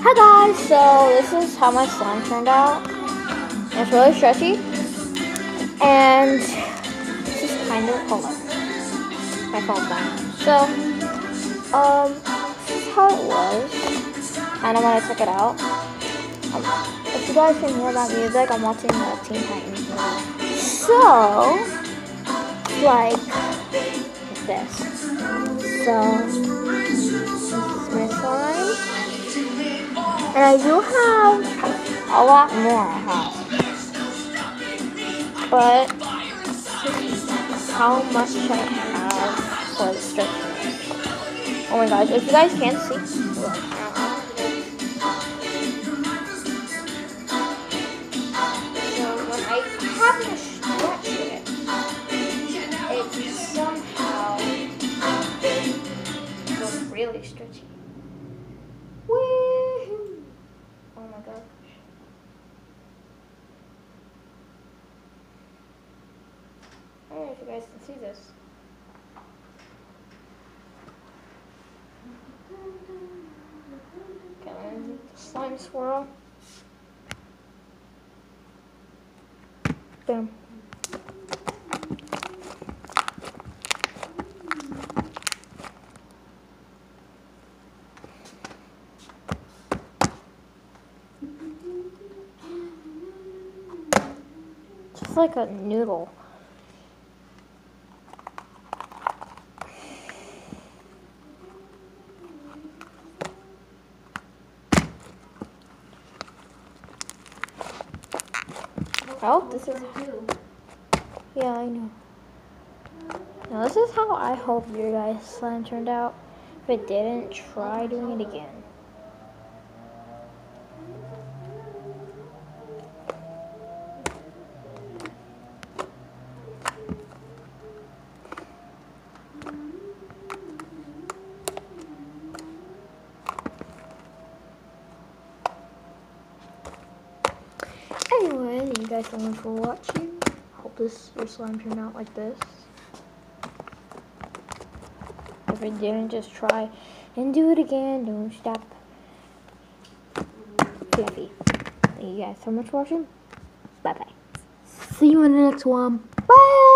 Hi guys, so this is how my slime turned out. It's really stretchy, and this is kind of, hold on, my phone's dying. So, this is how it was. Kind of want to check it out. If you guys can hear that music, I'm watching the Teen Titans movie. So, like this. So, this is my slime. And I do have a lot more, but how much I have for the strip. Oh my gosh, if you guys can't see, look. So when I happen to stretch it, it somehow goes really stretchy. Woo! Oh my gosh. I don't know if you guys can see this. Okay, let me do the slime swirl. Boom. Just like a noodle. Oh, this is, yeah, I know. Now this is how I hope your guys' slime turned out. If it didn't, try doing it again. Anyway, thank you guys so much for watching. Hope your slime turned out like this. If it didn't, just try and do it again. Don't stop. Fluffy. Thank you guys so much for watching. Bye bye. See you in the next one. Bye.